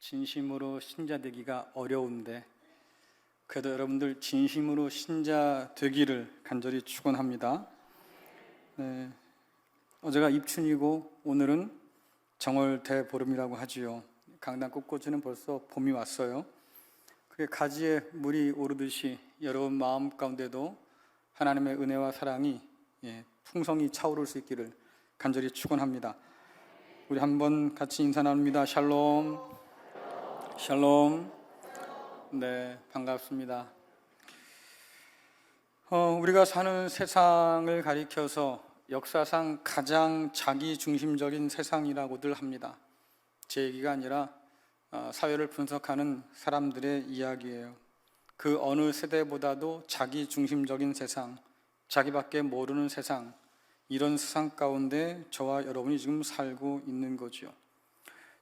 진심으로 신자 되기가 어려운데 그래도 여러분들 진심으로 신자 되기를 간절히 축원합니다. 네, 어제가 입춘이고 오늘은 정월 대보름이라고 하지요. 강당 곳곳에는 벌써 봄이 왔어요. 그게 가지에 물이 오르듯이 여러분 마음 가운데도 하나님의 은혜와 사랑이 풍성히 차오를 수 있기를 간절히 축원합니다. 우리 한번 같이 인사 나눕니다. 샬롬. 샬롬. 네, 반갑습니다. 우리가 사는 세상을 가리켜서 역사상 가장 자기중심적인 세상이라고들 합니다. 제 얘기가 아니라 사회를 분석하는 사람들의 이야기예요. 그 어느 세대보다도 자기중심적인 세상, 자기밖에 모르는 세상, 이런 세상 가운데 저와 여러분이 지금 살고 있는 거죠.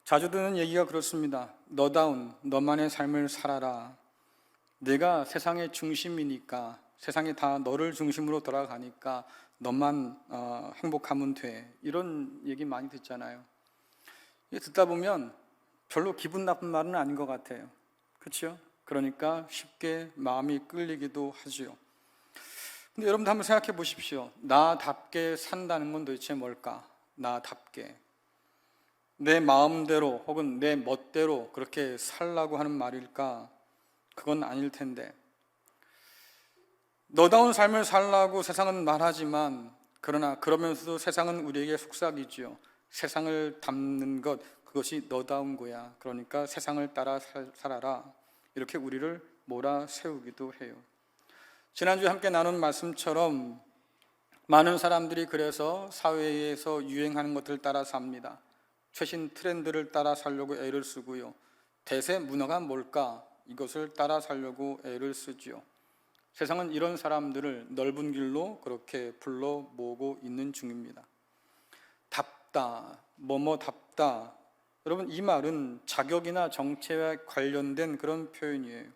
자주 듣는 얘기가 그렇습니다. 너다운 너만의 삶을 살아라. 내가 세상의 중심이니까, 세상이 다 너를 중심으로 돌아가니까 너만 행복하면 돼. 이런 얘기 많이 듣잖아요. 듣다 보면 별로 기분 나쁜 말은 아닌 것 같아요. 그렇죠? 그러니까 쉽게 마음이 끌리기도 하죠. 근데 여러분도 한번 생각해 보십시오. 나답게 산다는 건 도대체 뭘까? 나답게. 내 마음대로 혹은 내 멋대로 그렇게 살라고 하는 말일까? 그건 아닐 텐데. 너다운 삶을 살라고 세상은 말하지만 그러나 그러면서도 세상은 우리에게 속삭이지요. 세상을 닮는 것, 그것이 너다운 거야. 그러니까 세상을 따라 살아라. 이렇게 우리를 몰아세우기도 해요. 지난주에 함께 나눈 말씀처럼 많은 사람들이 그래서 사회에서 유행하는 것들을 따라 삽니다. 최신 트렌드를 따라 살려고 애를 쓰고요. 대세 문화가 뭘까? 이것을 따라 살려고 애를 쓰지요. 세상은 이런 사람들을 넓은 길로 그렇게 불러 모으고 있는 중입니다. 답다, 뭐뭐답다. 여러분, 이 말은 자격이나 정체와 관련된 그런 표현이에요.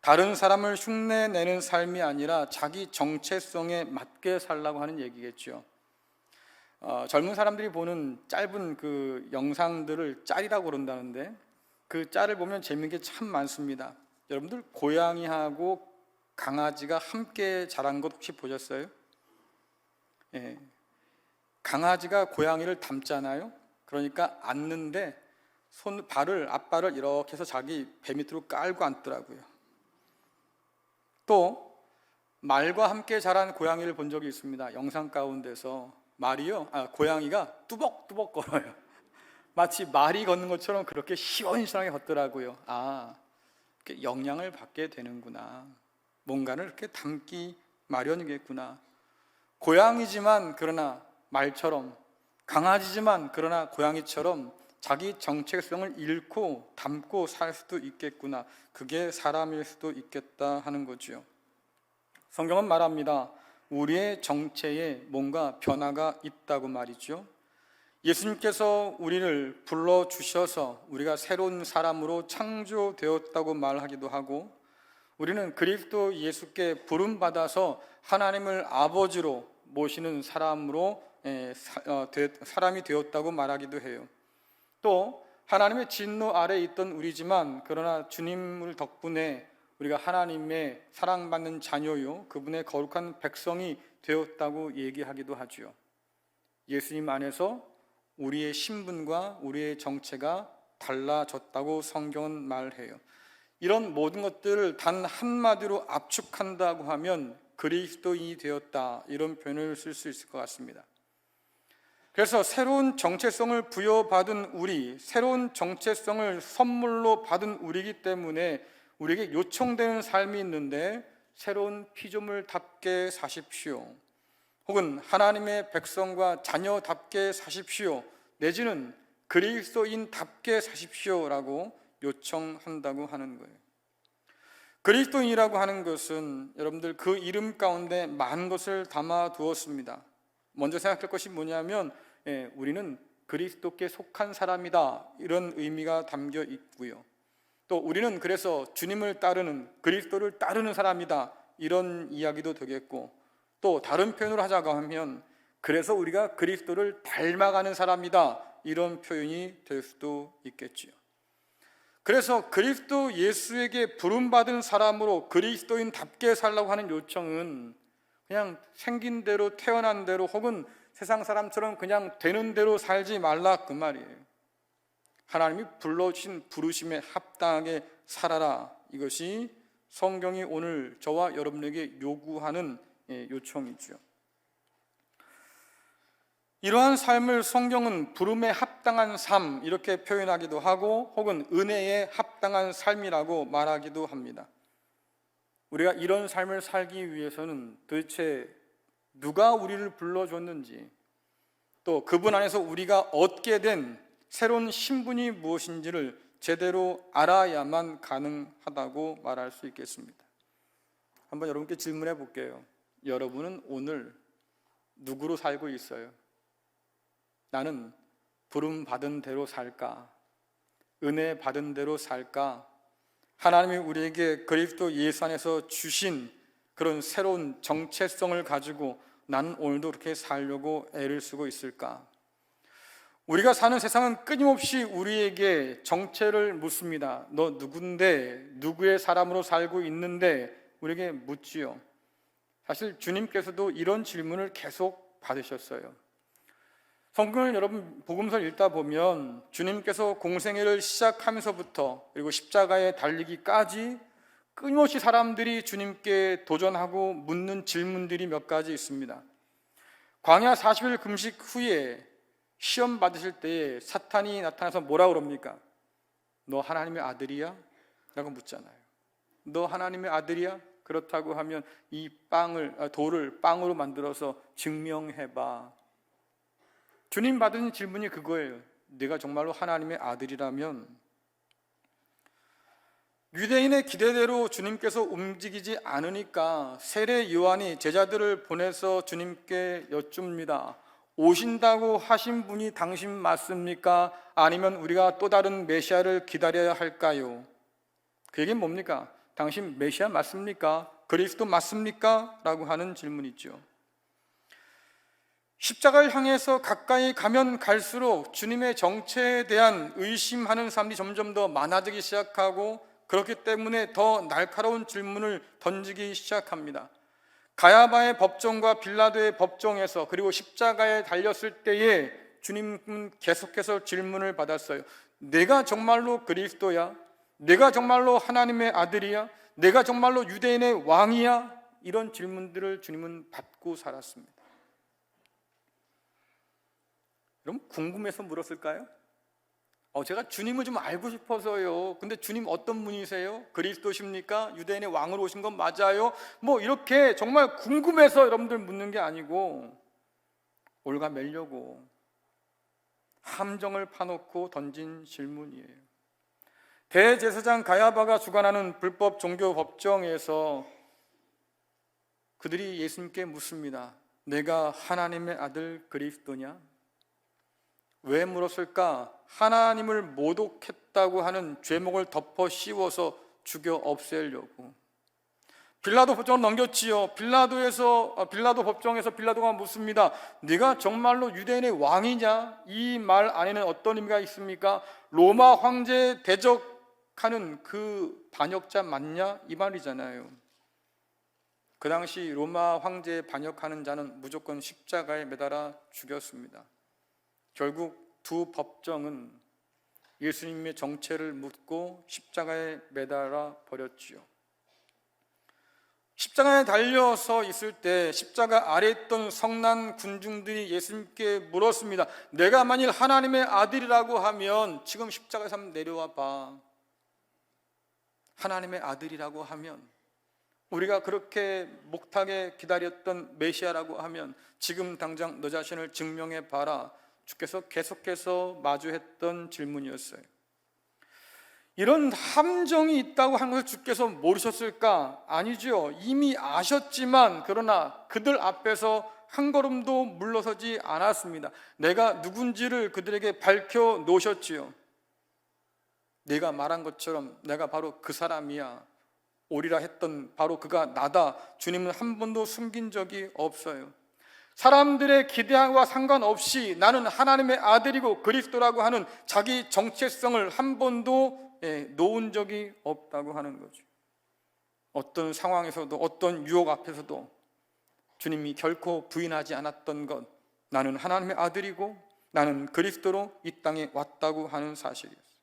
다른 사람을 흉내내는 삶이 아니라 자기 정체성에 맞게 살라고 하는 얘기겠죠. 젊은 사람들이 보는 짧은 그 영상들을 짤이라고 그런다는데 그 짤을 보면 재미있는 게 참 많습니다. 여러분들 고양이하고 강아지가 함께 자란 것 혹시 보셨어요? 예. 강아지가 고양이를 닮잖아요. 그러니까 앉는데 앞발을 이렇게 해서 자기 배 밑으로 깔고 앉더라고요. 또 말과 함께 자란 고양이를 본 적이 있습니다. 영상 가운데서 고양이가 뚜벅뚜벅 걸어요. 마치 말이 걷는 것처럼 그렇게 시원시원하게 걷더라고요. 이렇게 영향을 받게 되는구나. 뭔가를 이렇게 담기 마련이겠구나. 고양이지만 그러나 말처럼, 강아지지만 그러나 고양이처럼 자기 정체성을 잃고 담고 살 수도 있겠구나. 그게 사람일 수도 있겠다 하는 거죠. 성경은 말합니다. 우리의 정체에 뭔가 변화가 있다고 말이죠. 예수님께서 우리를 불러주셔서 우리가 새로운 사람으로 창조되었다고 말하기도 하고, 우리는 그리스도 예수께 부름받아서 하나님을 아버지로 모시는 사람이 되었다고 말하기도 해요. 또 하나님의 진노 아래에 있던 우리지만 그러나 주님을 덕분에 우리가 하나님의 사랑받는 자녀요, 그분의 거룩한 백성이 되었다고 얘기하기도 하죠. 예수님 안에서 우리의 신분과 우리의 정체가 달라졌다고 성경은 말해요. 이런 모든 것들을 단 한마디로 압축한다고 하면 그리스도인이 되었다, 이런 표현을 쓸 수 있을 것 같습니다. 그래서 새로운 정체성을 부여받은 우리, 새로운 정체성을 선물로 받은 우리이기 때문에 우리에게 요청되는 삶이 있는데, 새로운 피조물답게 사십시오. 혹은 하나님의 백성과 자녀답게 사십시오. 내지는 그리스도인답게 사십시오라고 요청한다고 하는 거예요. 그리스도인이라고 하는 것은 여러분들 그 이름 가운데 많은 것을 담아 두었습니다. 먼저 생각할 것이 뭐냐면 우리는 그리스도께 속한 사람이다, 이런 의미가 담겨 있고요. 또 우리는 그래서 주님을 따르는, 그리스도를 따르는 사람이다, 이런 이야기도 되겠고, 또 다른 표현으로 하자고 하면 그래서 우리가 그리스도를 닮아가는 사람이다, 이런 표현이 될 수도 있겠지요. 그래서 그리스도 예수에게 부름받은 사람으로 그리스도인답게 살라고 하는 요청은 그냥 생긴 대로 태어난 대로 혹은 세상 사람처럼 그냥 되는 대로 살지 말라 그 말이에요. 하나님이 불러주신 부르심에 합당하게 살아라. 이것이 성경이 오늘 저와 여러분에게 요구하는 요청이죠. 이러한 삶을 성경은 부름에 합당한 삶 이렇게 표현하기도 하고 혹은 은혜에 합당한 삶이라고 말하기도 합니다. 우리가 이런 삶을 살기 위해서는 도대체 누가 우리를 불러줬는지, 또 그분 안에서 우리가 얻게 된 새로운 신분이 무엇인지를 제대로 알아야만 가능하다고 말할 수 있겠습니다. 한번 여러분께 질문해 볼게요. 여러분은 오늘 누구로 살고 있어요? 나는 부름 받은 대로 살까? 은혜 받은 대로 살까? 하나님이 우리에게 그리스도 예수 안에서 주신 그런 새로운 정체성을 가지고 나는 오늘도 그렇게 살려고 애를 쓰고 있을까? 우리가 사는 세상은 끊임없이 우리에게 정체를 묻습니다. 너 누군데? 누구의 사람으로 살고 있는데? 우리에게 묻지요. 사실 주님께서도 이런 질문을 계속 받으셨어요. 성경을 여러분 복음서를 읽다 보면 주님께서 공생애를 시작하면서부터 그리고 십자가에 달리기까지 끊임없이 사람들이 주님께 도전하고 묻는 질문들이 몇 가지 있습니다. 광야 40일 금식 후에 시험 받으실 때에 사탄이 나타나서 뭐라 그럽니까? 너 하나님의 아들이야? 라고 묻잖아요. 너 하나님의 아들이야? 그렇다고 하면 이 돌을 빵으로 만들어서 증명해봐. 주님 받은 질문이 그거예요. 네가 정말로 하나님의 아들이라면. 유대인의 기대대로 주님께서 움직이지 않으니까 세례 요한이 제자들을 보내서 주님께 여쭙니다. 오신다고 하신 분이 당신 맞습니까? 아니면 우리가 또 다른 메시아를 기다려야 할까요? 그 얘기는 뭡니까? 당신 메시아 맞습니까? 그리스도 맞습니까? 라고 하는 질문이죠. 십자가를 향해서 가까이 가면 갈수록 주님의 정체에 대한 의심하는 사람들이 점점 더 많아지기 시작하고 그렇기 때문에 더 날카로운 질문을 던지기 시작합니다. 가야바의 법정과 빌라도의 법정에서 그리고 십자가에 달렸을 때에 주님은 계속해서 질문을 받았어요. 내가 정말로 그리스도야? 내가 정말로 하나님의 아들이야? 내가 정말로 유대인의 왕이야? 이런 질문들을 주님은 받고 살았습니다. 그럼 궁금해서 물었을까요? 제가 주님을 좀 알고 싶어서요. 근데 주님 어떤 분이세요? 그리스도십니까? 유대인의 왕으로 오신 건 맞아요? 뭐 이렇게 정말 궁금해서 여러분들 묻는 게 아니고 올가매려고 함정을 파놓고 던진 질문이에요. 대제사장 가야바가 주관하는 불법 종교 법정에서 그들이 예수님께 묻습니다. 내가 하나님의 아들 그리스도냐? 왜 물었을까? 하나님을 모독했다고 하는 죄목을 덮어 씌워서 죽여 없애려고. 빌라도 법정을 넘겼지요. 빌라도 법정에서 빌라도가 묻습니다. 네가 정말로 유대인의 왕이냐? 이 말 안에는 어떤 의미가 있습니까? 로마 황제에 대적하는 그 반역자 맞냐? 이 말이잖아요. 그 당시 로마 황제에 반역하는 자는 무조건 십자가에 매달아 죽였습니다. 결국 두 법정은 예수님의 정체를 묻고 십자가에 매달아 버렸지요. 십자가에 달려서 있을 때 십자가 아래에 있던 성난 군중들이 예수님께 물었습니다. 내가 만일 하나님의 아들이라고 하면 지금 십자가에서 한번 내려와 봐. 하나님의 아들이라고 하면, 우리가 그렇게 목탁에 기다렸던 메시아라고 하면 지금 당장 너 자신을 증명해 봐라. 주께서 계속해서 마주했던 질문이었어요. 이런 함정이 있다고 하는 것을 주께서 모르셨을까? 아니죠. 이미 아셨지만 그러나 그들 앞에서 한 걸음도 물러서지 않았습니다. 내가 누군지를 그들에게 밝혀 놓으셨지요. 내가 말한 것처럼 내가 바로 그 사람이야. 오리라 했던 바로 그가 나다. 주님은 한 번도 숨긴 적이 없어요. 사람들의 기대와 상관없이 나는 하나님의 아들이고 그리스도라고 하는 자기 정체성을 한 번도 놓은 적이 없다고 하는 거죠. 어떤 상황에서도 어떤 유혹 앞에서도 주님이 결코 부인하지 않았던 것, 나는 하나님의 아들이고 나는 그리스도로 이 땅에 왔다고 하는 사실이었어요.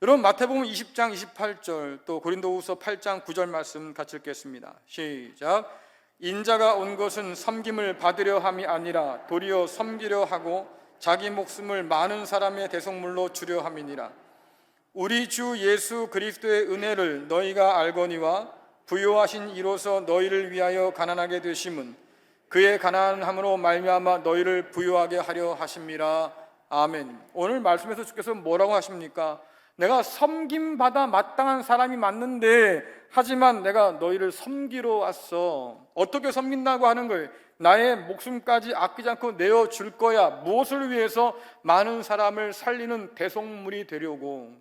여러분, 마태복음 20장 28절 또 고린도후서 8장 9절 말씀 같이 읽겠습니다. 시작. 인자가 온 것은 섬김을 받으려 함이 아니라 도리어 섬기려 하고 자기 목숨을 많은 사람의 대속물로 주려 함이니라. 우리 주 예수 그리스도의 은혜를 너희가 알거니와 부요하신 이로서 너희를 위하여 가난하게 되심은 그의 가난함으로 말미암아 너희를 부요하게 하려 하심이라. 아멘. 오늘 말씀에서 주께서 뭐라고 하십니까? 내가 섬김받아 마땅한 사람이 맞는데 하지만 내가 너희를 섬기러 왔어. 어떻게 섬긴다고 하는 거예요? 나의 목숨까지 아끼지 않고 내어줄 거야. 무엇을 위해서? 많은 사람을 살리는 대속물이 되려고.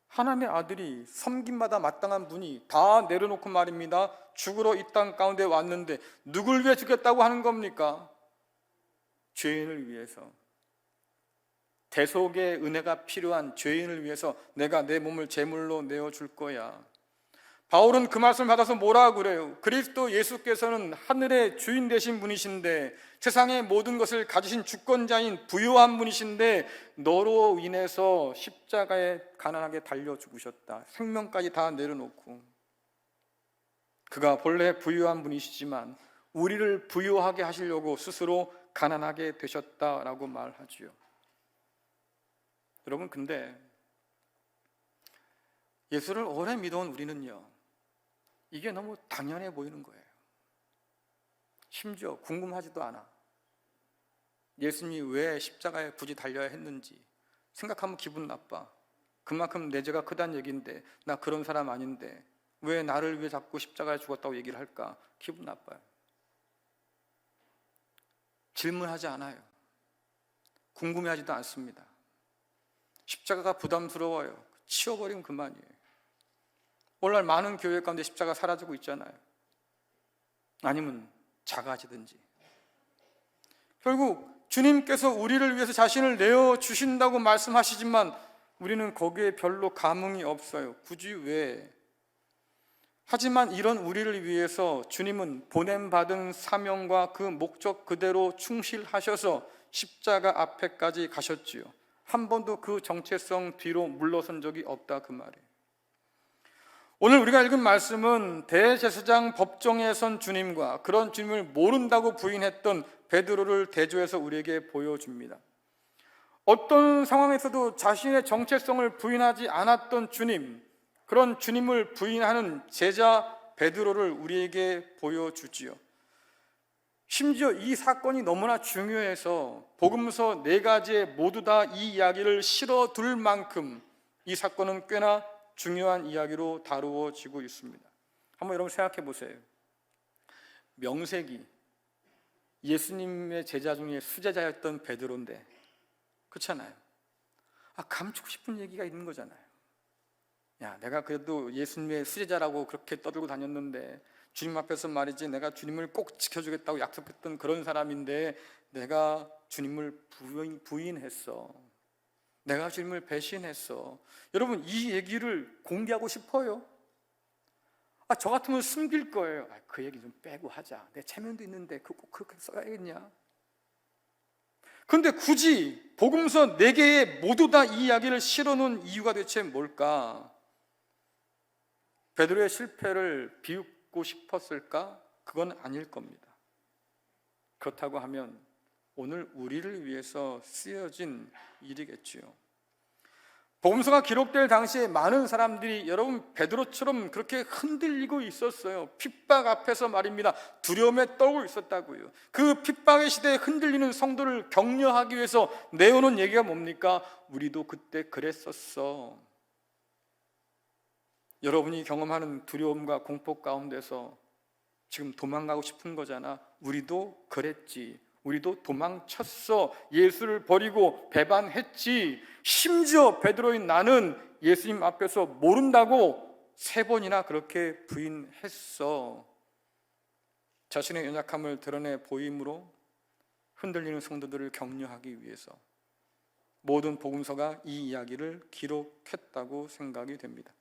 하나님의 아들이 섬김받아 마땅한 분이 다 내려놓고 말입니다. 죽으러 이 땅 가운데 왔는데 누굴 위해 죽겠다고 하는 겁니까? 죄인을 위해서. 대속의 은혜가 필요한 죄인을 위해서 내가 내 몸을 제물로 내어줄 거야. 바울은 그 말씀을 받아서 뭐라고 그래요? 그리스도 예수께서는 하늘의 주인 되신 분이신데 세상의 모든 것을 가지신 주권자인 부유한 분이신데 너로 인해서 십자가에 가난하게 달려 죽으셨다. 생명까지 다 내려놓고. 그가 본래 부유한 분이시지만 우리를 부유하게 하시려고 스스로 가난하게 되셨다라고 말하지요. 여러분, 근데 예수를 오래 믿어온 우리는요, 이게 너무 당연해 보이는 거예요. 심지어 궁금하지도 않아. 예수님이 왜 십자가에 굳이 달려야 했는지 생각하면 기분 나빠. 그만큼 내 죄가 크다는 얘기인데 나 그런 사람 아닌데 왜 나를 위해 자꾸 십자가에 죽었다고 얘기를 할까? 기분 나빠요. 질문하지 않아요. 궁금해하지도 않습니다. 십자가가 부담스러워요. 치워버리면 그만이에요. 오늘날 많은 교회 가운데 십자가 사라지고 있잖아요. 아니면 작아지든지. 결국 주님께서 우리를 위해서 자신을 내어주신다고 말씀하시지만 우리는 거기에 별로 감흥이 없어요. 굳이 왜? 하지만 이런 우리를 위해서 주님은 보냄받은 사명과 그 목적 그대로 충실하셔서 십자가 앞에까지 가셨지요. 한 번도 그 정체성 뒤로 물러선 적이 없다, 그 말이에요. 오늘 우리가 읽은 말씀은 대제사장 법정에 선 주님과 그런 주님을 모른다고 부인했던 베드로를 대조해서 우리에게 보여줍니다. 어떤 상황에서도 자신의 정체성을 부인하지 않았던 주님, 그런 주님을 부인하는 제자 베드로를 우리에게 보여주지요. 심지어 이 사건이 너무나 중요해서 복음서 4가지에 모두 다 이 이야기를 실어둘 만큼 이 사건은 꽤나 중요한 이야기로 다루어지고 있습니다. 한번 여러분 생각해 보세요. 명색이 예수님의 제자 중에 수제자였던 베드로인데, 그렇잖아요. 감추고 싶은 얘기가 있는 거잖아요. 야, 내가 그래도 예수님의 수제자라고 그렇게 떠들고 다녔는데 주님 앞에서 말이지 내가 주님을 꼭 지켜주겠다고 약속했던 그런 사람인데 내가 주님을 부인했어. 내가 주님을 배신했어. 여러분, 이 얘기를 공개하고 싶어요? 저 같으면 숨길 거예요. 그 얘기 좀 빼고 하자. 내 체면도 있는데 꼭 그렇게 써야겠냐? 그런데 굳이 복음서 4개에 모두 다 이 이야기를 실어놓은 이유가 대체 뭘까? 베드로의 실패를 비웃고 싶었을까? 그건 아닐 겁니다. 그렇다고 하면 오늘 우리를 위해서 쓰여진 일이겠지요. 복음서가 기록될 당시에 많은 사람들이 여러분 베드로처럼 그렇게 흔들리고 있었어요. 핍박 앞에서 말입니다. 두려움에 떨고 있었다고요. 그 핍박의 시대에 흔들리는 성도를 격려하기 위해서 내어놓은 얘기가 뭡니까? 우리도 그때 그랬었어. 여러분이 경험하는 두려움과 공포 가운데서 지금 도망가고 싶은 거잖아. 우리도 그랬지. 우리도 도망쳤어. 예수를 버리고 배반했지. 심지어 베드로인 나는 예수님 앞에서 모른다고 3번이나 그렇게 부인했어. 자신의 연약함을 드러내 보임으로 흔들리는 성도들을 격려하기 위해서 모든 복음서가 이 이야기를 기록했다고 생각이 됩니다.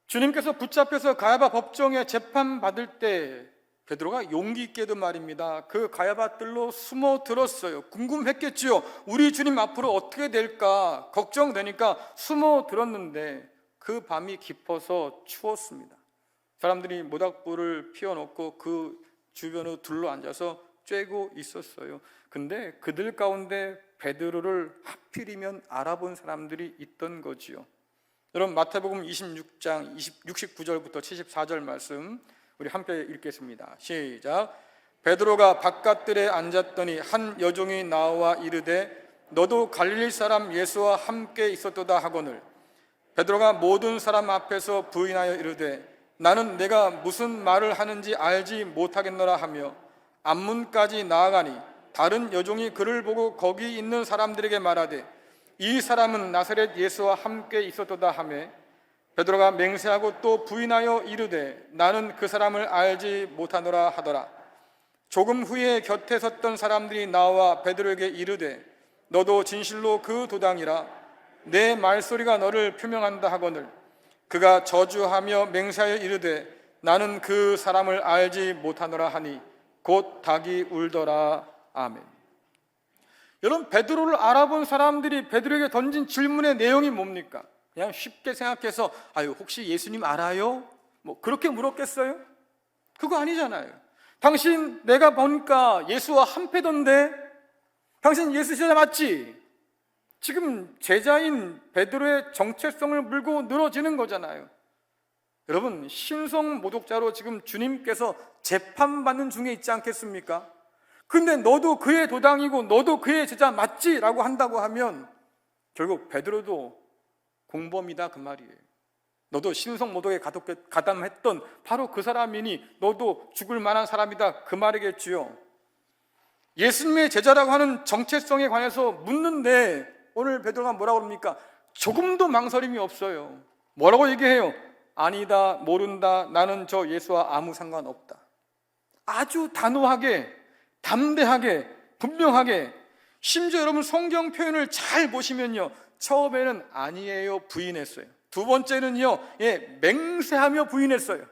주님께서 붙잡혀서 가야바 법정에 재판받을 때 베드로가 용기 있게도 말입니다, 그 가야바 뜰로 숨어 들었어요. 궁금했겠지요. 우리 주님 앞으로 어떻게 될까 걱정되니까 숨어 들었는데 그 밤이 깊어서 추웠습니다. 사람들이 모닥불을 피워놓고 그 주변으로 둘러앉아서 쬐고 있었어요. 근데 그들 가운데 베드로를 하필이면 알아본 사람들이 있던 거지요. 여러분, 마태복음 26장 69절부터 74절 말씀 우리 함께 읽겠습니다. 시작. 베드로가 바깥들에 앉았더니 한 여종이 나와 이르되 너도 갈릴리 사람 예수와 함께 있었도다 하거늘 베드로가 모든 사람 앞에서 부인하여 이르되 나는 내가 무슨 말을 하는지 알지 못하겠노라 하며 앞문까지 나아가니 다른 여종이 그를 보고 거기 있는 사람들에게 말하되 이 사람은 나사렛 예수와 함께 있었도다 하며 베드로가 맹세하고 또 부인하여 이르되 나는 그 사람을 알지 못하노라 하더라. 조금 후에 곁에 섰던 사람들이 나와 베드로에게 이르되 너도 진실로 그 도당이라 내 말소리가 너를 표명한다 하거늘 그가 저주하며 맹세하여 이르되 나는 그 사람을 알지 못하노라 하니 곧 닭이 울더라. 아멘. 여러분, 베드로를 알아본 사람들이 베드로에게 던진 질문의 내용이 뭡니까? 그냥 쉽게 생각해서 혹시 예수님 알아요? 뭐 그렇게 물었겠어요? 그거 아니잖아요. 당신 내가 보니까 예수와 한패던데 당신 예수 제자 맞지? 지금 제자인 베드로의 정체성을 물고 늘어지는 거잖아요. 여러분, 신성 모독자로 지금 주님께서 재판받는 중에 있지 않겠습니까? 근데 너도 그의 도당이고 너도 그의 제자 맞지? 라고 한다고 하면 결국 베드로도 공범이다 그 말이에요. 너도 신성 모독에 가담했던 바로 그 사람이니 너도 죽을 만한 사람이다 그 말이겠지요. 예수님의 제자라고 하는 정체성에 관해서 묻는데 오늘 베드로가 뭐라고 그럽니까? 조금도 망설임이 없어요. 뭐라고 얘기해요? 아니다, 모른다, 나는 저 예수와 아무 상관없다. 아주 단호하게, 담대하게, 분명하게. 심지어 여러분 성경 표현을 잘 보시면요, 처음에는 아니에요 부인했어요. 두 번째는요, 맹세하며 부인했어요.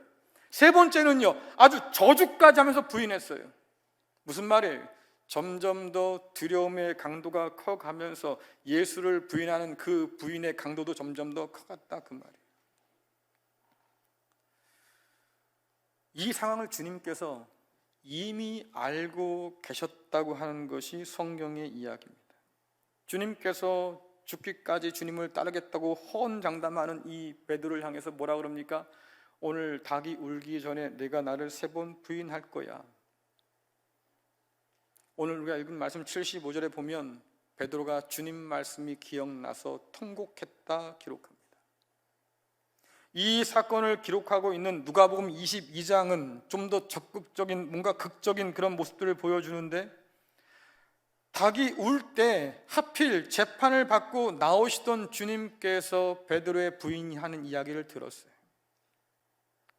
세 번째는요, 아주 저주까지 하면서 부인했어요. 무슨 말이에요? 점점 더 두려움의 강도가 커가면서 예수를 부인하는 그 부인의 강도도 점점 더 커갔다 그 말이에요. 이 상황을 주님께서 이미 알고 계셨다고 하는 것이 성경의 이야기입니다. 주님께서 죽기까지 주님을 따르겠다고 호언장담하는 이 베드로를 향해서 뭐라 그럽니까? 오늘 닭이 울기 전에 내가 나를 3번 부인할 거야. 오늘 우리가 읽은 말씀 75절에 보면 베드로가 주님 말씀이 기억나서 통곡했다 기록합니다. 이 사건을 기록하고 있는 누가복음 22장은 좀 더 적극적인, 뭔가 극적인 그런 모습들을 보여주는데 닭이 울 때 하필 재판을 받고 나오시던 주님께서 베드로의 부인하는 이야기를 들었어요.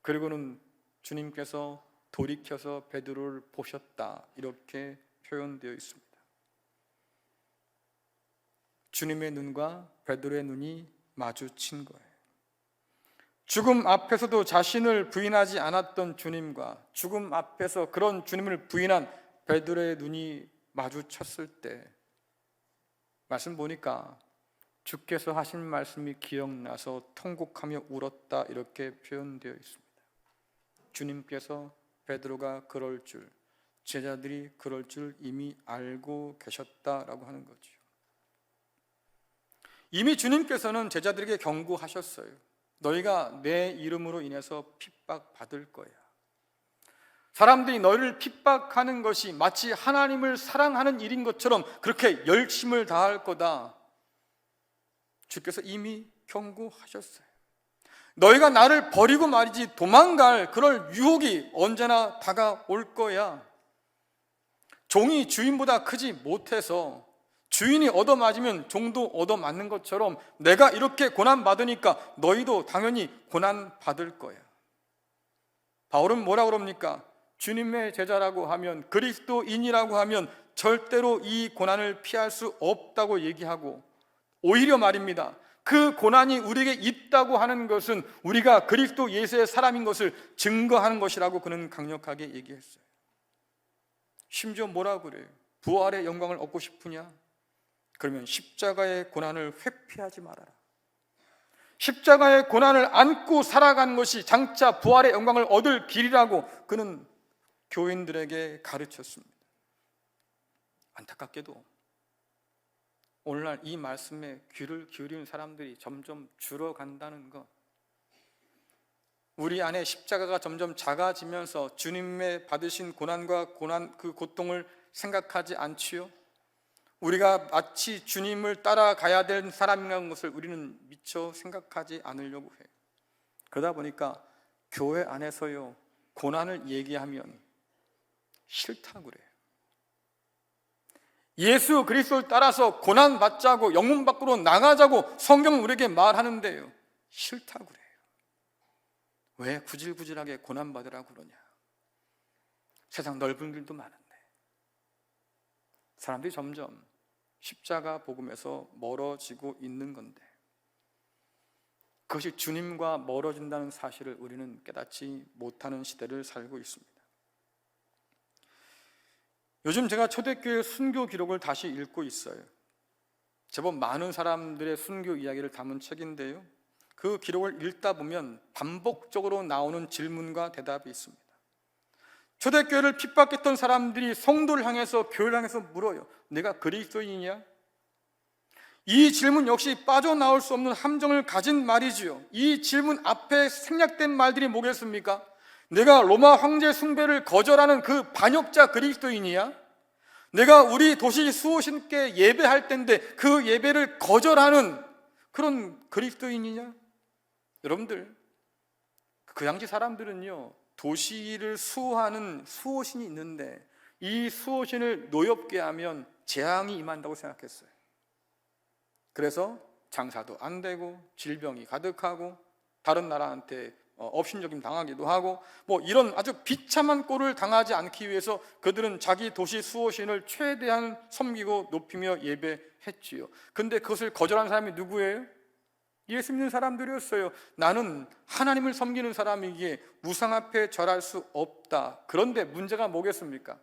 그리고는 주님께서 돌이켜서 베드로를 보셨다 이렇게 표현되어 있습니다. 주님의 눈과 베드로의 눈이 마주친 거예요. 죽음 앞에서도 자신을 부인하지 않았던 주님과 죽음 앞에서 그런 주님을 부인한 베드로의 눈이 마주쳤을 때 말씀 보니까 주께서 하신 말씀이 기억나서 통곡하며 울었다 이렇게 표현되어 있습니다. 주님께서 베드로가 그럴 줄, 제자들이 그럴 줄 이미 알고 계셨다라고 하는 거죠. 이미 주님께서는 제자들에게 경고하셨어요. 너희가 내 이름으로 인해서 핍박받을 거야. 사람들이 너희를 핍박하는 것이 마치 하나님을 사랑하는 일인 것처럼 그렇게 열심을 다할 거다. 주께서 이미 경고하셨어요. 너희가 나를 버리고 말이지 도망갈 그럴 유혹이 언제나 다가올 거야. 종이 주인보다 크지 못해서 주인이 얻어맞으면 종도 얻어맞는 것처럼 내가 이렇게 고난받으니까 너희도 당연히 고난받을 거야. 바울은 뭐라 그럽니까? 주님의 제자라고 하면, 그리스도인이라고 하면 절대로 이 고난을 피할 수 없다고 얘기하고, 오히려 말입니다, 그 고난이 우리에게 있다고 하는 것은 우리가 그리스도 예수의 사람인 것을 증거하는 것이라고 그는 강력하게 얘기했어요. 심지어 뭐라고 그래요? 부활의 영광을 얻고 싶으냐? 그러면 십자가의 고난을 회피하지 말아라. 십자가의 고난을 안고 살아가는 것이 장차 부활의 영광을 얻을 길이라고 그는 교인들에게 가르쳤습니다. 안타깝게도 오늘날 이 말씀에 귀를 기울이는 사람들이 점점 줄어간다는 것, 우리 안에 십자가가 점점 작아지면서 주님의 받으신 고난과 그 고통을 생각하지 않지요? 우리가 마치 주님을 따라가야 될 사람이라는 것을 우리는 미처 생각하지 않으려고 해요. 그러다 보니까 교회 안에서요, 고난을 얘기하면 싫다고 그래요. 예수 그리스도를 따라서 고난 받자고, 영문 밖으로 나가자고 성경은 우리에게 말하는데요, 싫다고 그래요. 왜 구질구질하게 고난 받으라고 그러냐? 세상 넓은 길도 많은데. 사람들이 점점 십자가 복음에서 멀어지고 있는 건데, 그것이 주님과 멀어진다는 사실을 우리는 깨닫지 못하는 시대를 살고 있습니다. 요즘 제가 초대교회 순교 기록을 다시 읽고 있어요. 제법 많은 사람들의 순교 이야기를 담은 책인데요, 그 기록을 읽다 보면 반복적으로 나오는 질문과 대답이 있습니다. 초대교회를 핍박했던 사람들이 성도를 향해서, 교회를 향해서 물어요. 내가 그리스도인이냐? 이 질문 역시 빠져나올 수 없는 함정을 가진 말이지요. 이 질문 앞에 생략된 말들이 뭐겠습니까? 내가 로마 황제 숭배를 거절하는 그 반역자 그리스도인이야? 내가 우리 도시 수호신께 예배할 때인데 그 예배를 거절하는 그런 그리스도인이냐? 여러분들, 그 당시 사람들은요, 도시를 수호하는 수호신이 있는데 이 수호신을 노엽게 하면 재앙이 임한다고 생각했어요. 그래서 장사도 안 되고 질병이 가득하고 다른 나라한테 업신여김 당하기도 하고, 뭐 이런 아주 비참한 꼴을 당하지 않기 위해서 그들은 자기 도시 수호신을 최대한 섬기고 높이며 예배했지요. 근데 그것을 거절한 사람이 누구예요? 예수 믿는 사람들이었어요. 나는 하나님을 섬기는 사람이기에 우상 앞에 절할 수 없다. 그런데 문제가 뭐겠습니까?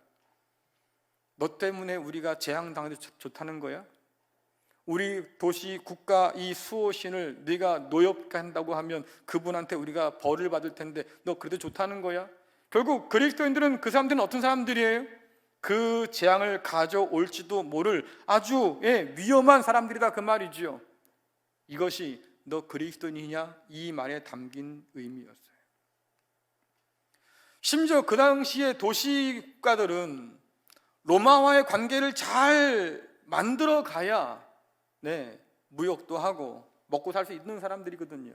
너 때문에 우리가 재앙 당해도 좋다는 거야? 우리 도시 국가 이 수호신을 네가 노엽게 한다고 하면 그분한테 우리가 벌을 받을 텐데 너 그래도 좋다는 거야? 결국 그리스도인들은, 그 사람들은 어떤 사람들이에요? 그 재앙을 가져올지도 모를 아주 위험한 사람들이다, 그 말이지요. 이것이 너 그리스도인이냐? 이 말에 담긴 의미였어요. 심지어 그 당시에 도시국가들은 로마와의 관계를 잘 만들어 가야 무역도 하고 먹고 살 수 있는 사람들이거든요.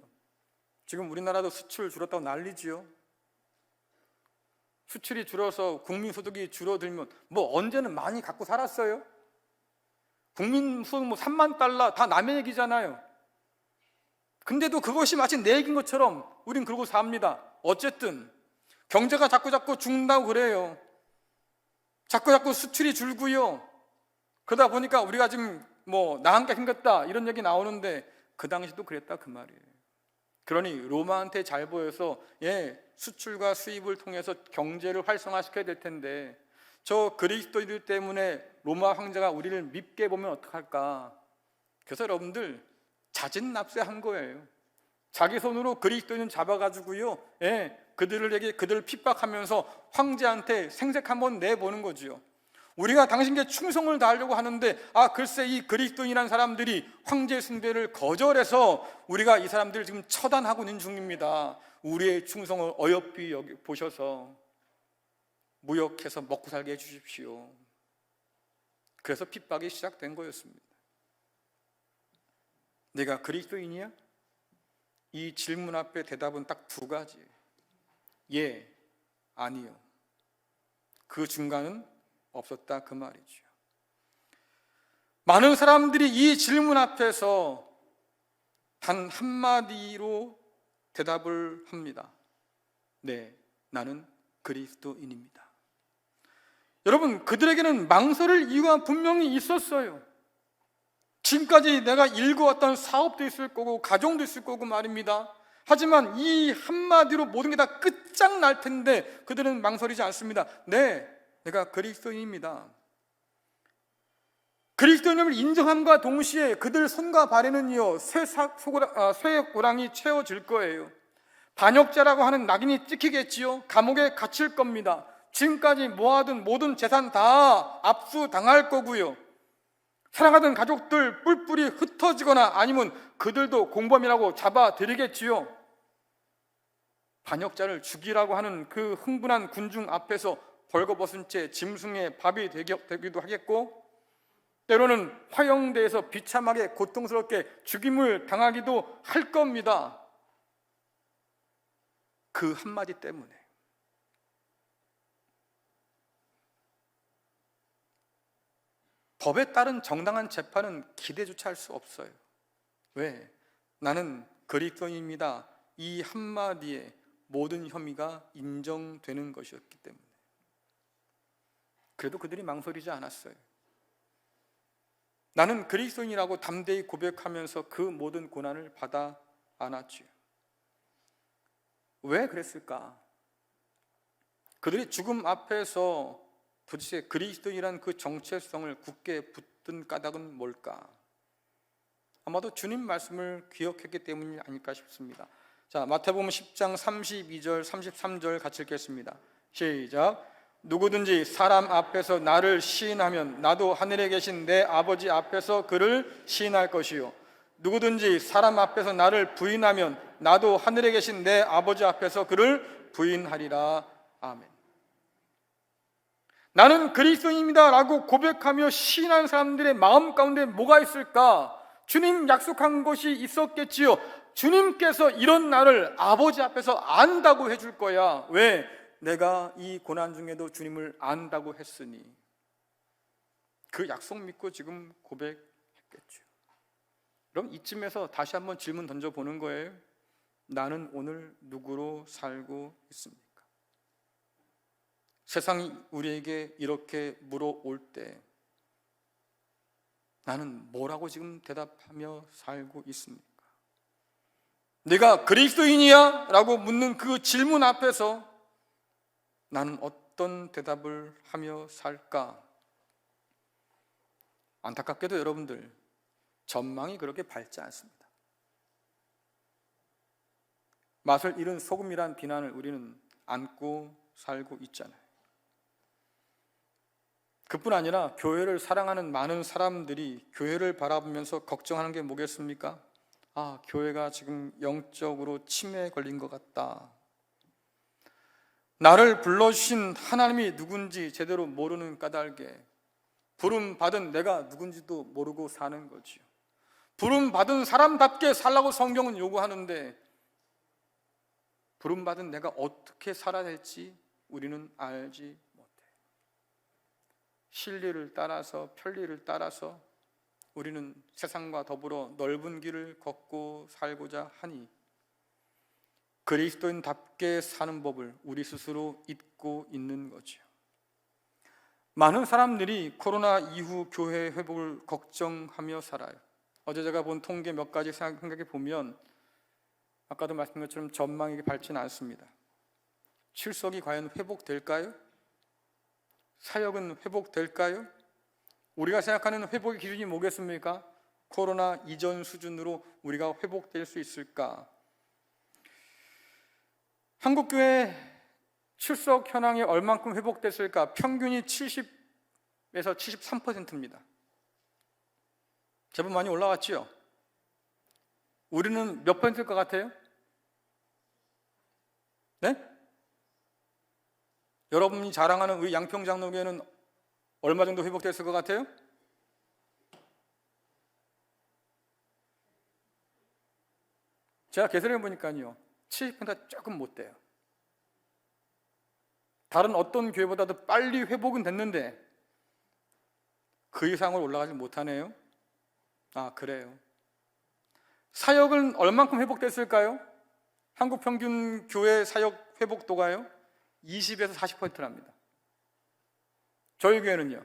지금 우리나라도 수출 줄었다고 난리지요. 수출이 줄어서 국민소득이 줄어들면 뭐 언제는 많이 갖고 살았어요? 국민소득 뭐 3만 달러 다 남의 얘기잖아요. 근데도 그것이 마치 내 얘기인 것처럼 우린 그러고 삽니다. 어쨌든 경제가 자꾸 죽는다고 그래요. 자꾸 수출이 줄고요. 그러다 보니까 우리가 지금 뭐 나은 게 생겼다 이런 얘기 나오는데 그 당시도 그랬다, 그 말이에요. 그러니 로마한테 잘 보여서 수출과 수입을 통해서 경제를 활성화시켜야 될 텐데 저 그리스도인들 때문에 로마 황제가 우리를 밉게 보면 어떡할까? 그래서 여러분들 자진납세한 거예요. 자기 손으로 그리스도인 잡아가지고요, 그들을 핍박하면서 황제한테 생색 한번 내보는 거지요. 우리가 당신께 충성을 다하려고 하는데 글쎄 이 그리스도인이라는 사람들이 황제 숭배를 거절해서 우리가 이 사람들을 지금 처단하고 있는 중입니다. 우리의 충성을 어여삐 보셔서 무역해서 먹고 살게 해주십시오. 그래서 핍박이 시작된 거였습니다. 내가 그리스도인이야? 이 질문 앞에 대답은 딱 두 가지. 예, 아니요. 그 중간은 없었다, 그 말이죠. 많은 사람들이 이 질문 앞에서 단 한마디로 대답을 합니다. 네, 나는 그리스도인입니다. 여러분, 그들에게는 망설일 이유가 분명히 있었어요. 지금까지 내가 일구었던 사업도 있을 거고 가정도 있을 거고 말입니다. 하지만 이 한마디로 모든 게 다 끝장날 텐데 그들은 망설이지 않습니다. 네, 내가 그리스도인입니다. 그리스도인임을 인정함과 동시에 그들 손과 발에는요 쇠 고랑이 채워질 거예요. 반역죄라고 하는 낙인이 찍히겠지요. 감옥에 갇힐 겁니다. 지금까지 모아둔 모든 재산 다 압수당할 거고요. 사랑하던 가족들 뿔뿔이 흩어지거나 아니면 그들도 공범이라고 잡아들이겠지요. 반역자를 죽이라고 하는 그 흥분한 군중 앞에서 벌거벗은 채 짐승의 밥이 되기도 하겠고, 때로는 화형대에서 비참하게 고통스럽게 죽임을 당하기도 할 겁니다. 그 한마디 때문에. 법에 따른 정당한 재판은 기대조차 할 수 없어요. 왜? 나는 그리스도인입니다. 이 한마디에 모든 혐의가 인정되는 것이었기 때문에. 그래도 그들이 망설이지 않았어요. 나는 그리스도인이라고 담대히 고백하면서 그 모든 고난을 받아 안았지요. 왜 그랬을까? 그들이 죽음 앞에서 도대체 그리스도인이란 그 정체성을 굳게 붙든 까닭은 뭘까? 아마도 주님 말씀을 기억했기 때문이 아닐까 싶습니다. 자, 마태복음 10장 32절 33절 같이 읽겠습니다. 시작. 누구든지 사람 앞에서 나를 시인하면 나도 하늘에 계신 내 아버지 앞에서 그를 시인할 것이요, 누구든지 사람 앞에서 나를 부인하면 나도 하늘에 계신 내 아버지 앞에서 그를 부인하리라. 아멘. 나는 그리스도인입니다 라고 고백하며 시인하는 사람들의 마음 가운데 뭐가 있을까? 주님 약속한 것이 있었겠지요. 주님께서 이런 나를 아버지 앞에서 안다고 해줄 거야. 왜? 내가 이 고난 중에도 주님을 안다고 했으니. 그 약속 믿고 지금 고백했겠죠. 그럼 이쯤에서 다시 한번 질문 던져보는 거예요. 나는 오늘 누구로 살고 있습니까? 세상이 우리에게 이렇게 물어올 때 나는 뭐라고 지금 대답하며 살고 있습니까? 내가 그리스도인이야? 라고 묻는 그 질문 앞에서 나는 어떤 대답을 하며 살까? 안타깝게도 여러분들, 전망이 그렇게 밝지 않습니다. 맛을 잃은 소금이란 비난을 우리는 안고 살고 있잖아요. 그뿐 아니라 교회를 사랑하는 많은 사람들이 교회를 바라보면서 걱정하는 게 뭐겠습니까? 아, 교회가 지금 영적으로 치매에 걸린 것 같다. 나를 불러주신 하나님이 누군지 제대로 모르는 까닭에 부름받은 내가 누군지도 모르고 사는 거지요. 부름받은 사람답게 살라고 성경은 요구하는데 부름받은 내가 어떻게 살아야 될지 우리는 알지 못해. 실리를 따라서 편리를 따라서 우리는 세상과 더불어 넓은 길을 걷고 살고자 하니 그리스도인답게 사는 법을 우리 스스로 잊고 있는 거죠. 많은 사람들이 코로나 이후 교회 회복을 걱정하며 살아요. 어제 제가 본 통계 몇 가지 생각해 보면 아까도 말씀드린 것처럼 전망이 밝지는 않습니다. 출석이 과연 회복될까요? 사역은 회복될까요? 우리가 생각하는 회복의 기준이 뭐겠습니까? 코로나 이전 수준으로 우리가 회복될 수 있을까? 한국교회 출석 현황이 얼만큼 회복됐을까? 평균이 70에서 73%입니다. 제법 많이 올라갔죠? 우리는 몇 퍼센트일 것 같아요? 네? 여러분이 자랑하는 우리 양평장로교회는 얼마 정도 회복됐을 것 같아요? 제가 계산해 보니까요 70% 조금 못 돼요. 다른 어떤 교회보다도 빨리 회복은 됐는데 그 이상으로 올라가지 못하네요. 아, 그래요. 사역은 얼만큼 회복됐을까요? 한국 평균 교회 사역 회복도가요? 20에서 40%랍니다. 저희 교회는요,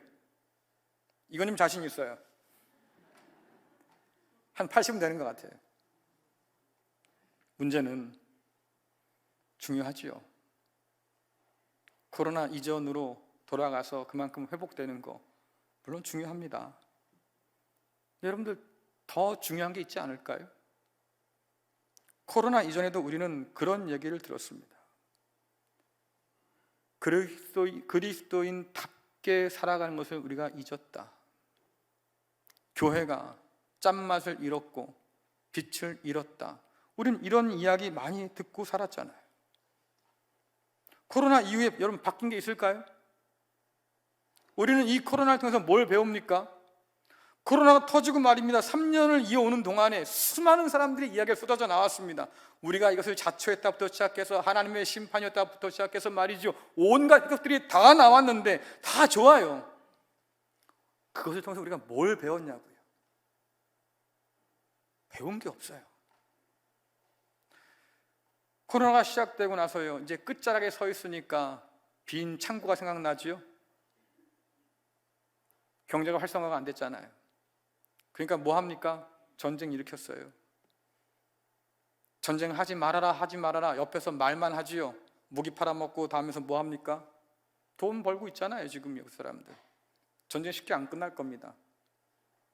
이거님 자신 있어요. 한 80은 되는 것 같아요. 문제는 중요하지요. 코로나 이전으로 돌아가서 그만큼 회복되는 거 물론 중요합니다. 여러분들 더 중요한 게 있지 않을까요? 코로나 이전에도 우리는 그런 얘기를 들었습니다. 그리스도인답게 살아가는 것을 우리가 잊었다. 교회가 짠맛을 잃었고 빛을 잃었다. 우린 이런 이야기 많이 듣고 살았잖아요. 코로나 이후에 여러분 바뀐 게 있을까요? 우리는 이 코로나를 통해서 뭘 배웁니까? 코로나가 터지고 말입니다. 3년을 이어오는 동안에 수많은 사람들의 이야기가 쏟아져 나왔습니다. 우리가 이것을 자초했다부터 시작해서 하나님의 심판이었다부터 시작해서 말이죠, 온갖 것들이 다 나왔는데 다 좋아요. 그것을 통해서 우리가 뭘 배웠냐고요? 배운 게 없어요. 코로나가 시작되고 나서요, 이제 끝자락에 서 있으니까 빈 창고가 생각나지요? 경제가 활성화가 안 됐잖아요. 그러니까 뭐 합니까? 전쟁 일으켰어요. 전쟁 하지 말아라 하지 말아라 옆에서 말만 하지요. 무기 팔아먹고 다음에서 뭐 합니까? 돈 벌고 있잖아요. 지금 여기 사람들. 전쟁 쉽게 안 끝날 겁니다.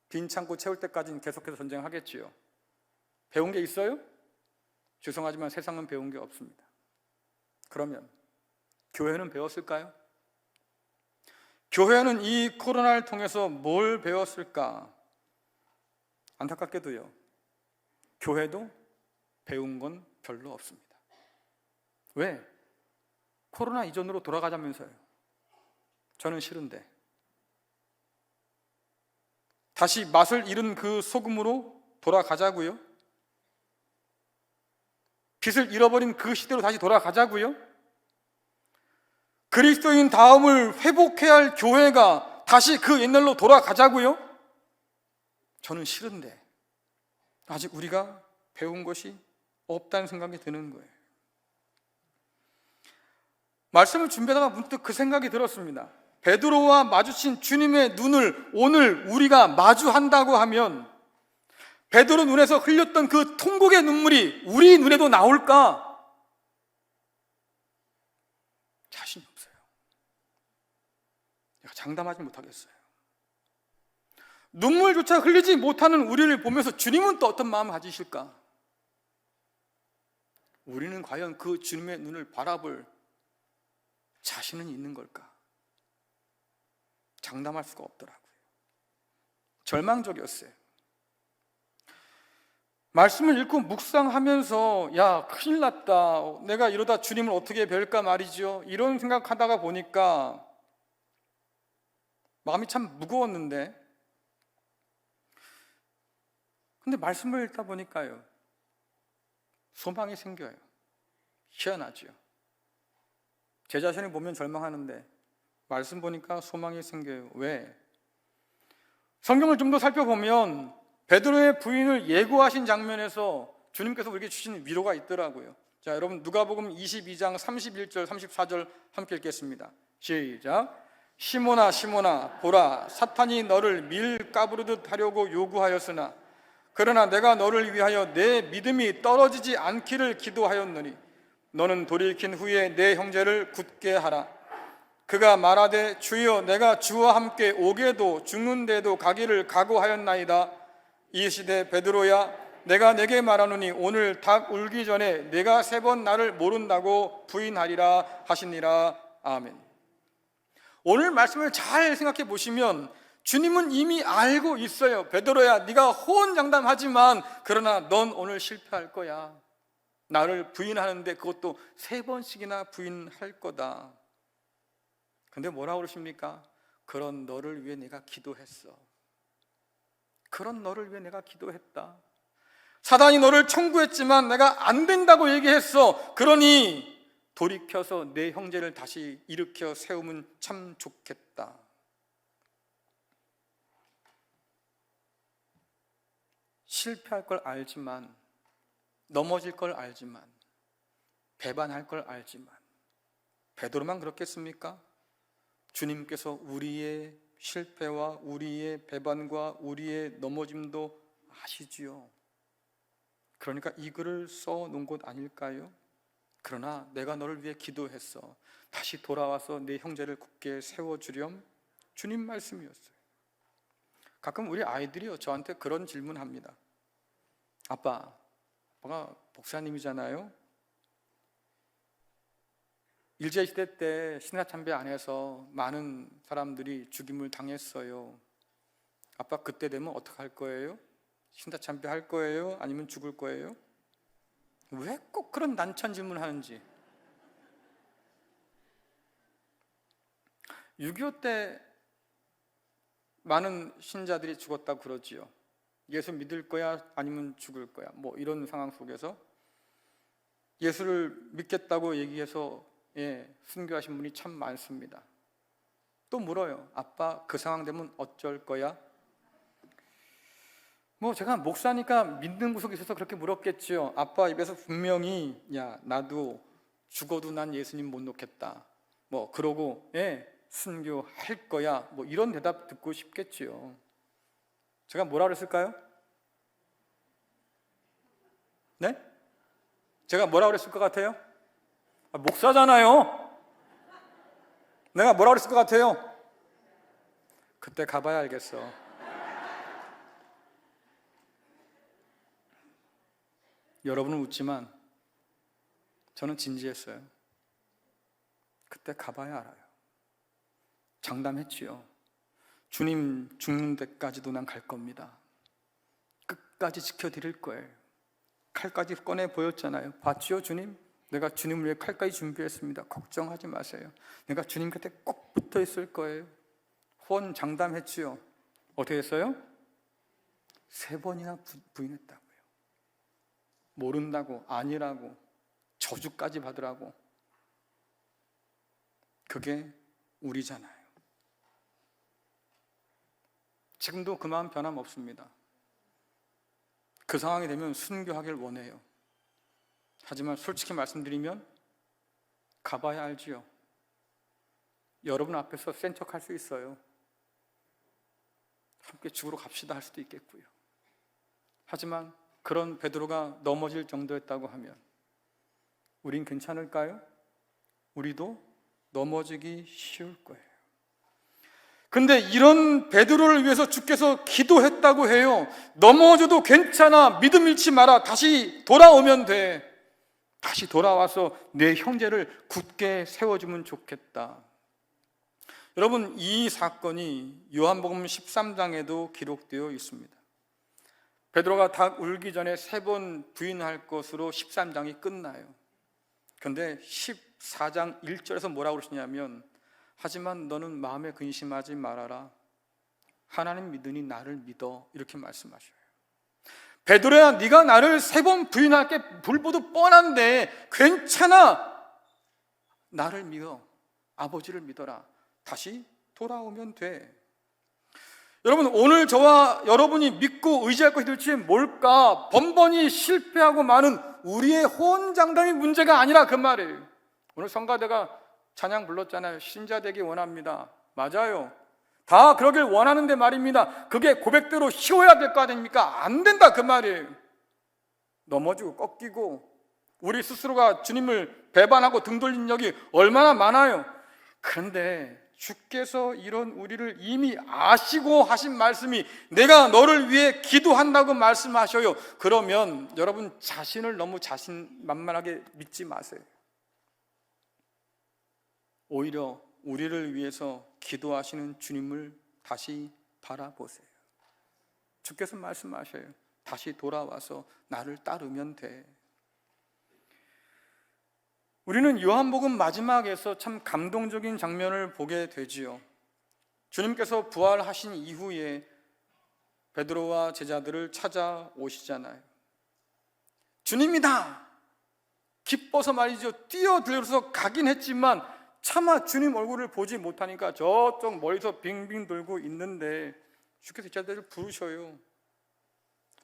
빈 창고 채울 때까지는 계속해서 전쟁하겠지요. 배운 게 있어요? 죄송하지만 세상은 배운 게 없습니다. 그러면 교회는 배웠을까요? 교회는 이 코로나를 통해서 뭘 배웠을까? 안타깝게도요, 교회도 배운 건 별로 없습니다. 왜? 코로나 이전으로 돌아가자면서요. 저는 싫은데. 다시 맛을 잃은 그 소금으로 돌아가자고요? 빛을 잃어버린 그 시대로 다시 돌아가자고요? 그리스도인 다음을 회복해야 할 교회가 다시 그 옛날로 돌아가자고요? 저는 싫은데 아직 우리가 배운 것이 없다는 생각이 드는 거예요. 말씀을 준비하다가 문득 그 생각이 들었습니다. 베드로와 마주친 주님의 눈을 오늘 우리가 마주한다고 하면 베드로 눈에서 흘렸던 그 통곡의 눈물이 우리 눈에도 나올까? 자신이 없어요. 내가 장담하지 못하겠어요. 눈물조차 흘리지 못하는 우리를 보면서 주님은 또 어떤 마음을 가지실까? 우리는 과연 그 주님의 눈을 바라볼 자신은 있는 걸까? 장담할 수가 없더라고요. 절망적이었어요. 말씀을 읽고 묵상하면서 야, 큰일 났다. 내가 이러다 주님을 어떻게 뵐까 말이죠. 이런 생각하다가 보니까 마음이 참 무거웠는데, 근데 말씀을 읽다 보니까요, 소망이 생겨요. 희한하죠. 제 자신을 보면 절망하는데 말씀 보니까 소망이 생겨요. 왜? 성경을 좀 더 살펴보면 베드로의 부인을 예고하신 장면에서 주님께서 우리에게 주신 위로가 있더라고요. 자, 여러분 누가복음 22장 31절 34절 함께 읽겠습니다. 시작. 시몬아 시몬아 보라, 사탄이 너를 밀 까부르듯 하려고 요구하였으나 그러나 내가 너를 위하여 내 믿음이 떨어지지 않기를 기도하였노니 너는 돌이킨 후에 내 형제를 굳게 하라. 그가 말하되 주여 내가 주와 함께 오게도 죽는데도 가기를 각오하였나이다. 이 시대 베드로야, 내가 내게 말하노니 오늘 닭 울기 전에 내가 3번 나를 모른다고 부인하리라 하시니라. 아멘. 오늘 말씀을 잘 생각해 보시면 주님은 이미 알고 있어요. 베드로야, 네가 호언장담하지만 그러나 넌 오늘 실패할 거야. 나를 부인하는데 그것도 3번씩이나 부인할 거다. 근데 뭐라고 그러십니까? 그런 너를 위해 내가 기도했어. 그런 너를 위해 내가 기도했다. 사단이 너를 청구했지만 내가 안 된다고 얘기했어. 그러니 돌이켜서 내 형제를 다시 일으켜 세우면 참 좋겠다. 실패할 걸 알지만, 넘어질 걸 알지만, 배반할 걸 알지만 베드로만 그렇겠습니까? 주님께서 우리의 실패와 우리의 배반과 우리의 넘어짐도 아시지요. 그러니까 이 글을 써놓은 것 아닐까요? 그러나 내가 너를 위해 기도했어. 다시 돌아와서 내 형제를 굳게 세워주렴. 주님 말씀이었어요. 가끔 우리 아이들이요, 저한테 그런 질문합니다. 아빠가 목사님이잖아요. 일제시대 때 신라참배 안에서 많은 사람들이 죽임을 당했어요. 아빠 그때 되면 어떻게 할 거예요? 신라참배 할 거예요? 아니면 죽을 거예요? 왜 꼭 그런 난처한 질문을 하는지. 6.25 때 많은 신자들이 죽었다고 그러지요. 예수 믿을 거야? 아니면 죽을 거야? 뭐 이런 상황 속에서 예수를 믿겠다고 얘기해서 순교하신 분이 참 많습니다. 또 물어요. 아빠 그 상황 되면 어쩔 거야? 뭐 제가 목사니까 믿는 구석이 있어서 그렇게 물었겠지요. 아빠 입에서 분명히 야 나도 죽어도 난 예수님 못 놓겠다 뭐 그러고 순교할 거야 뭐 이런 대답 듣고 싶겠지요. 제가 뭐라 그랬을까요? 네? 제가 뭐라 그랬을 것 같아요? 목사잖아요. 내가 뭐라 그랬을 것 같아요? 그때 가봐야 알겠어. 여러분은 웃지만 저는 진지했어요. 그때 가봐야 알아요. 장담했지요. 주님 죽는 데까지도 난 갈 겁니다. 끝까지 지켜드릴 거예요. 칼까지 꺼내 보였잖아요. 봤지요 주님? 내가 주님을 위해 칼까지 준비했습니다. 걱정하지 마세요. 내가 주님 곁에 꼭 붙어 있을 거예요. 혼 장담했지요. 어떻게 했어요? 3번이나 부인했다고요. 모른다고, 아니라고, 저주까지 받으라고. 그게 우리잖아요. 지금도 그 마음 변함없습니다. 그 상황이 되면 순교하길 원해요. 하지만 솔직히 말씀드리면 가봐야 알지요. 여러분 앞에서 센 척할 수 있어요. 함께 죽으러 갑시다 할 수도 있겠고요. 하지만 그런 베드로가 넘어질 정도였다고 하면 우린 괜찮을까요? 우리도 넘어지기 쉬울 거예요. 근데 이런 베드로를 위해서 주께서 기도했다고 해요. 넘어져도 괜찮아. 믿음 잃지 마라. 다시 돌아오면 돼. 다시 돌아와서 내 형제를 굳게 세워주면 좋겠다. 여러분, 이 사건이 요한복음 13장에도 기록되어 있습니다. 베드로가 닭 울기 전에 3번 부인할 것으로 13장이 끝나요. 그런데 14장 1절에서 뭐라고 그러시냐면 하지만 너는 마음에 근심하지 말아라. 하나님 믿으니 나를 믿어. 이렇게 말씀하셔요. 베드로야, 네가 나를 3번 부인할 게 불보듯 뻔한데 괜찮아. 나를 믿어. 아버지를 믿어라. 다시 돌아오면 돼. 여러분, 오늘 저와 여러분이 믿고 의지할 것이 도대체 뭘까? 번번이 실패하고 많은 우리의 호언장담이 문제가 아니라 그 말이에요. 오늘 성가대가 찬양 불렀잖아요. 신자 되기 원합니다. 맞아요. 다 그러길 원하는데 말입니다. 그게 고백대로 쉬워야 될 거 아닙니까? 안 된다 그 말이에요. 넘어지고 꺾이고 우리 스스로가 주님을 배반하고 등 돌린 적이 얼마나 많아요. 그런데 주께서 이런 우리를 이미 아시고 하신 말씀이 내가 너를 위해 기도한다고 말씀하셔요. 그러면 여러분 자신을 너무 자신만만하게 믿지 마세요. 오히려 우리를 위해서 기도하시는 주님을 다시 바라보세요. 주께서 말씀하셔요. 다시 돌아와서 나를 따르면 돼. 우리는 요한복음 마지막에서 참 감동적인 장면을 보게 되지요. 주님께서 부활하신 이후에 베드로와 제자들을 찾아오시잖아요. 주님이다! 기뻐서 말이죠. 뛰어들어서 가긴 했지만 차마 주님 얼굴을 보지 못하니까 저쪽 멀리서 빙빙 돌고 있는데 주께서 제자들을 부르셔요.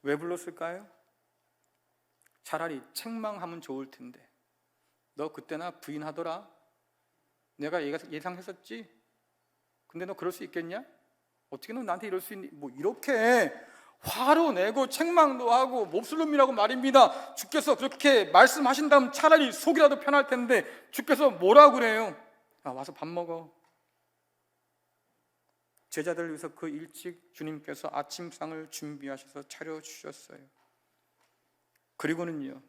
왜 불렀을까요? 차라리 책망하면 좋을 텐데 너 그때나 부인하더라? 내가 예상했었지? 근데 너 그럴 수 있겠냐? 어떻게 너 나한테 이럴 수 있니? 뭐 이렇게 화로 내고 책망도 하고 몹쓸놈이라고 말입니다. 주께서 그렇게 말씀하신다면 차라리 속이라도 편할 텐데 주께서 뭐라고 그래요? 와서 밥 먹어. 제자들을 위해서 그 일찍 주님께서 아침상을 준비하셔서 차려주셨어요. 그리고는요,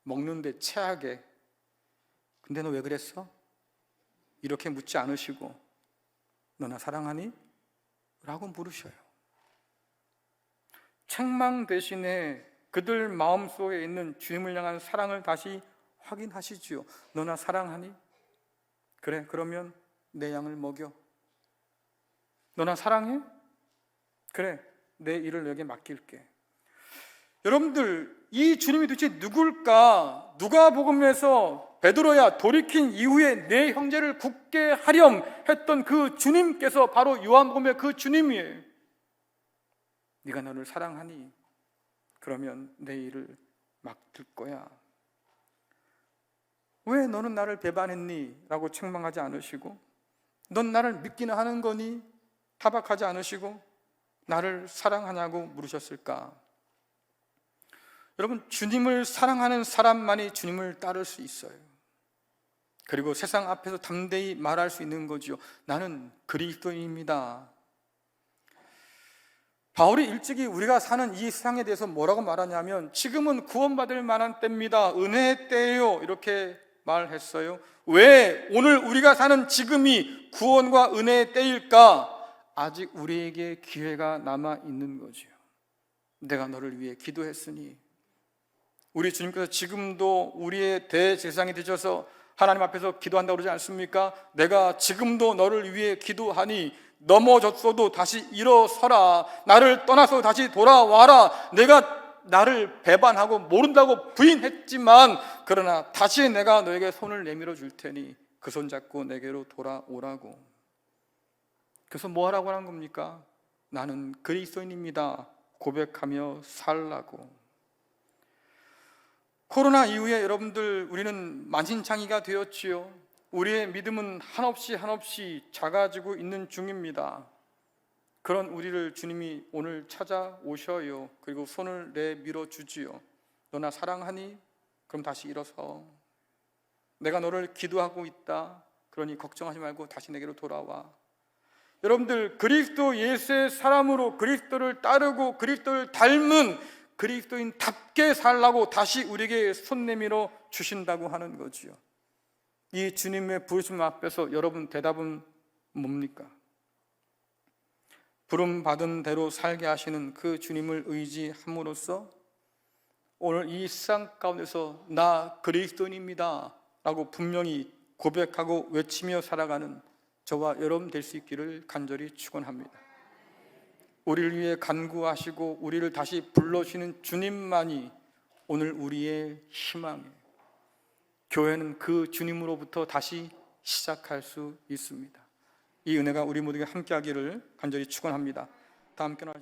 먹는데 체하게, 근데 너 왜 그랬어? 이렇게 묻지 않으시고 너 나 사랑하니? 라고 물으셔요. 책망 대신에 그들 마음속에 있는 주님을 향한 사랑을 다시 확인하시지요. 너 나 사랑하니? 그래, 그러면 내 양을 먹여. 너 나 사랑해? 그래, 내 일을 너에게 맡길게. 여러분들, 이 주님이 도대체 누굴까? 누가복음에서 베드로야 돌이킨 이후에 내 형제를 굳게 하렴 했던 그 주님께서 바로 요한복음의 그 주님이에요. 네가 너를 사랑하니? 그러면 내 일을 맡길 거야. 왜 너는 나를 배반했니? 라고 책망하지 않으시고, 넌 나를 믿기는 하는 거니? 타박하지 않으시고 나를 사랑하냐고 물으셨을까? 여러분, 주님을 사랑하는 사람만이 주님을 따를 수 있어요. 그리고 세상 앞에서 담대히 말할 수 있는 거죠. 나는 그리스도인입니다. 바울이 일찍이 우리가 사는 이 세상에 대해서 뭐라고 말하냐면, 지금은 구원받을 만한 때입니다. 은혜의 때예요. 이렇게 말했어요. 왜 오늘 우리가 사는 지금이 구원과 은혜의 때일까? 아직 우리에게 기회가 남아 있는 거죠. 내가 너를 위해 기도했으니. 우리 주님께서 지금도 우리의 대제사장이 되셔서 하나님 앞에서 기도한다고 그러지 않습니까? 내가 지금도 너를 위해 기도하니 넘어졌어도 다시 일어서라. 나를 떠나서 다시 돌아와라. 내가 나를 배반하고 모른다고 부인했지만 그러나 다시 내가 너에게 손을 내밀어 줄 테니 그 손 잡고 내게로 돌아오라고. 그래서 뭐 하라고 하는 겁니까? 나는 그리스도인입니다 고백하며 살라고. 코로나 이후에 여러분들, 우리는 만신창이가 되었지요. 우리의 믿음은 한없이 작아지고 있는 중입니다. 그런 우리를 주님이 오늘 찾아오셔요. 그리고 손을 내밀어 주지요. 너 나 사랑하니? 그럼 다시 일어서. 내가 너를 기도하고 있다. 그러니 걱정하지 말고 다시 내게로 돌아와. 여러분들, 그리스도 예수의 사람으로 그리스도를 따르고 그리스도를 닮은 그리스도인답게 살라고 다시 우리에게 손 내밀어 주신다고 하는 거지요. 이 주님의 부르심 앞에서 여러분 대답은 뭡니까? 부름 받은 대로 살게 하시는 그 주님을 의지함으로써 오늘 이 세상 가운데서 나 그리스도인입니다 라고 분명히 고백하고 외치며 살아가는 저와 여러분 될 수 있기를 간절히 축원합니다. 우리를 위해 간구하시고 우리를 다시 불러주시는 주님만이 오늘 우리의 희망이에요. 교회는 그 주님으로부터 다시 시작할 수 있습니다. 이 은혜가 우리 모두에게 함께하기를 간절히 축원합니다. 다 함께 나가셔서